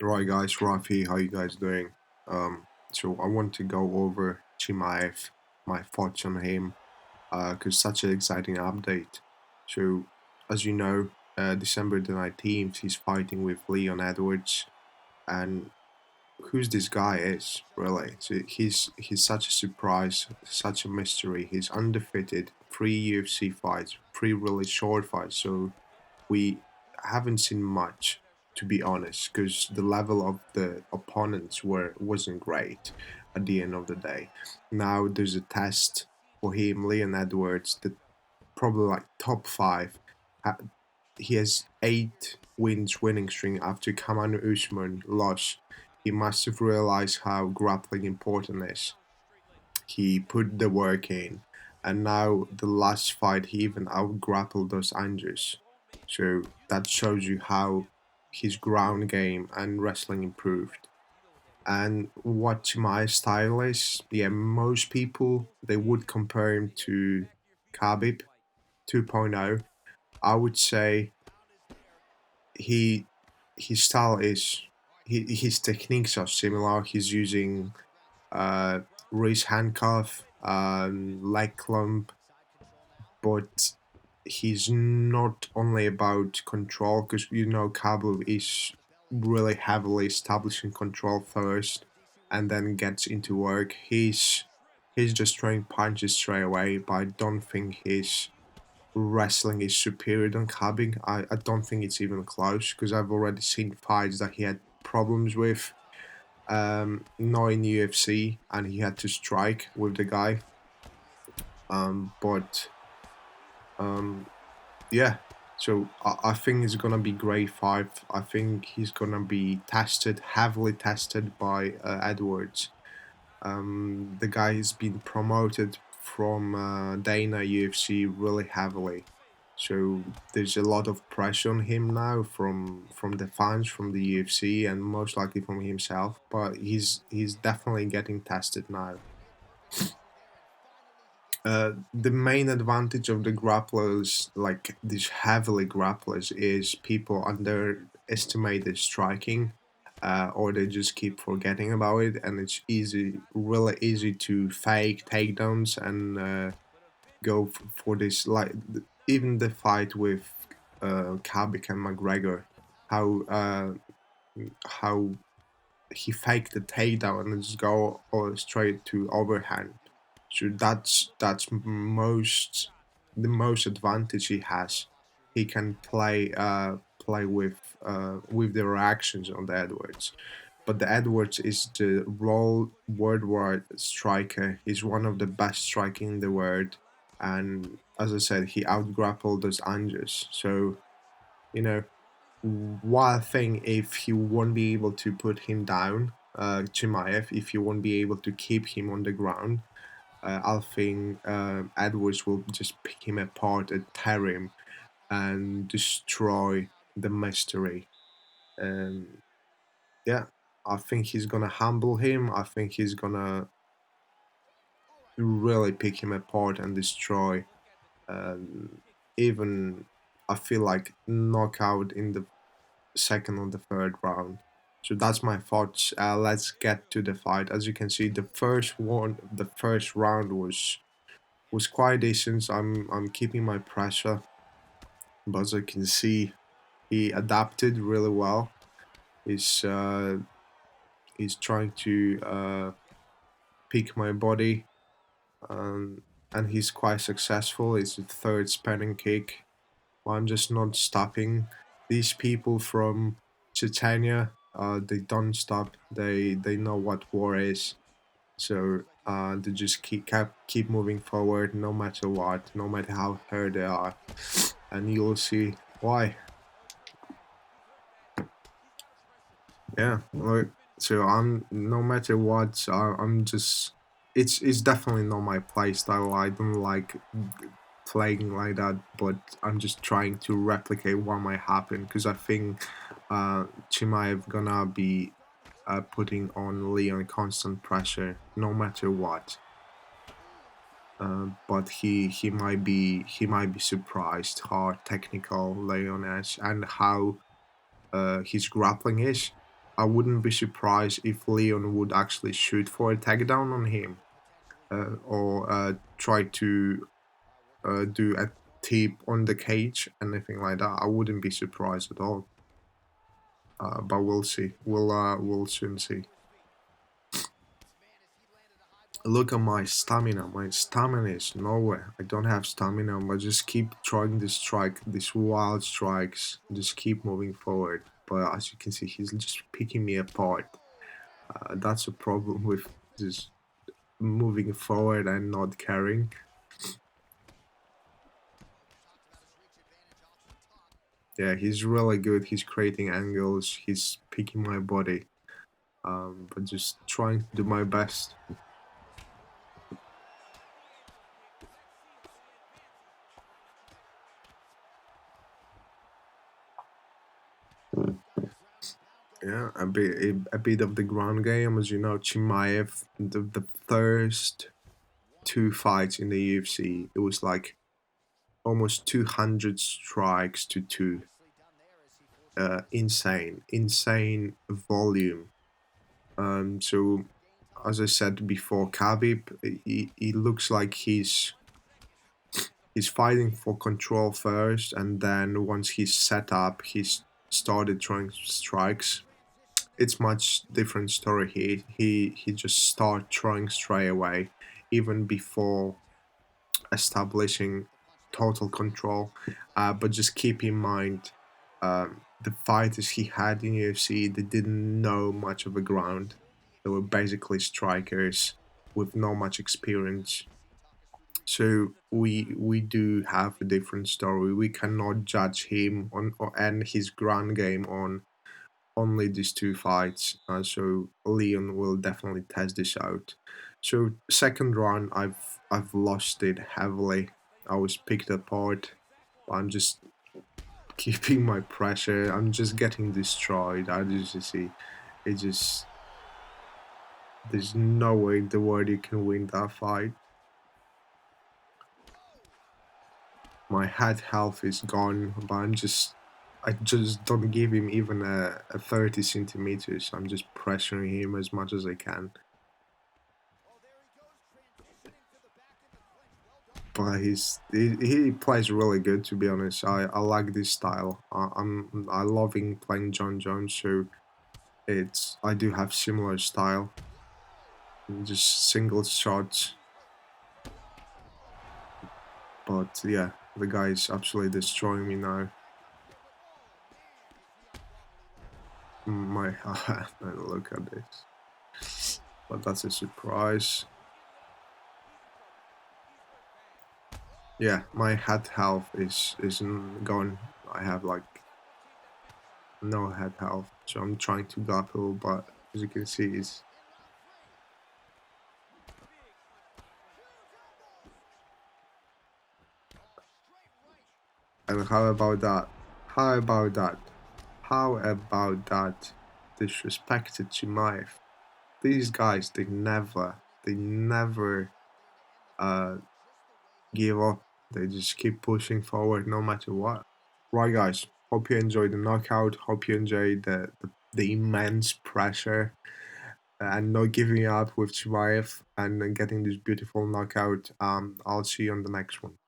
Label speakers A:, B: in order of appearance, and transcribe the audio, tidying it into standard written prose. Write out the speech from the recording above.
A: Right, guys, Rafi, how you guys doing? So I want to go over Chimaev, my thoughts on him, because such an exciting update. So, as you know, December the 19th, he's fighting with Leon Edwards, and who's this guy is really? So he's such a surprise, such a mystery. He's undefeated, 3 UFC fights, 3 really short fights. So we haven't seen much, to be honest, because the level of the opponents wasn't great at the end of the day. Now there's a test for him, Leon Edwards, the probably like top five. He has 8 wins winning string after Kamanu Usman lost. He must have realized how grappling important is. He put the work in, and now the last fight he even out grappled those Andrews. So that shows you how his ground game and wrestling improved. And what my style is, yeah, most people they would compare him to Khabib 2.0. I would say he his style is his techniques are similar. He's using uh, wrist handcuff, leg clump, but he's not only about control because you know Kabul is really heavily establishing control first and then gets into work. He's just throwing punches straight away, but I don't think his wrestling is superior than Khabib. I don't think it's even close because I've already seen fights that he had problems with not in UFC and he had to strike with the guy. But yeah, so I think it's gonna be grade 5. I think he's gonna be tested, heavily tested by Edwards. The guy has been promoted from Dana UFC really heavily. So there's a lot of pressure on him now from the fans, from the UFC, and most likely from himself. But he's definitely getting tested now. The main advantage of the grapplers, like these heavily grapplers, is people underestimate their striking, or they just keep forgetting about it, and it's really easy to fake takedowns and go for this. Like even the fight with Khabib and McGregor, how how he faked the takedown and just go straight to overhand. So that's the most advantage he has. He can play with the reactions on the Edwards. But the Edwards is the raw worldwide striker. He's one of the best striking in the world, and as I said, he outgrappled those Anges. So you know, one thing, if you won't be able to put him down, Chimaev, if you won't be able to keep him on the ground, I think Edwards will just pick him apart and tear him and destroy the mystery. And yeah, I think he's gonna humble him. I think he's gonna really pick him apart and destroy. Um, even I feel like knockout in the second or the third round. So that's my thoughts. Let's get to the fight. As you can see, the first round was quite decent. I'm keeping my pressure, but as you can see, he adapted really well. He's uh, he's trying to pick my body, um, and he's quite successful. It's the third spanning kick. I'm just not stopping. These people from Chechnya, they don't stop. They know what war is, so they just keep moving forward, no matter what, no matter how hurt they are, and you'll see why. Yeah, like, so I'm no matter what, I'm just. It's definitely not my play style. I don't like playing like that, but I'm just trying to replicate what might happen because I think Chimaev gonna be putting on Leon constant pressure no matter what. But he might be surprised how technical Leon is and how his grappling is. I wouldn't be surprised if Leon would actually shoot for a takedown on him, or try to do a tip on the cage, anything like that. I wouldn't be surprised at all. But we'll see. We'll soon see. Look at my stamina. My stamina is nowhere. I don't have stamina, but just keep trying this strike, these wild strikes. Just keep moving forward. But as you can see, he's just picking me apart. That's a problem with just moving forward and not carrying. Yeah, he's really good. He's creating angles. He's picking my body. But just trying to do my best. Yeah, a bit of the ground game, as you know, Chimaev, the first two fights in the UFC, it was like almost 200 strikes to two. Insane volume. So as I said before, Khabib, he looks like he's fighting for control first, and then once he's set up, he's started throwing strikes. It's much different story here. He just start throwing straight away, even before establishing total control. But just keep in mind, the fighters he had in UFC, they didn't know much of the ground. They were basically strikers with not much experience. So we do have a different story. We cannot judge him and his ground game on only these two fights. So Leon will definitely test this out. So second round, I've lost it heavily. I was picked apart. I'm just keeping my pressure. I'm just getting destroyed. I just see it just there's no way in the world you can win that fight. My head health is gone, but I just don't give him even a 30 centimeters. I'm just pressuring him as much as I can. But he plays really good, to be honest. I like this style. I loving playing John Jones, so I do have similar style. Just single shots. But yeah, the guy is absolutely destroying me now. My look at this. But that's a surprise. Yeah, my head health is gone. I have like no head health, so I'm trying to grapple, but as you can see, is and how about that? How about that? How about that? Disrespected Chimaev. These guys, they never uh give up. They just keep pushing forward no matter what. Right, guys. Hope you enjoyed the knockout. Hope you enjoyed the immense pressure and not giving up with Chimaev and getting this beautiful knockout. I'll see you on the next one.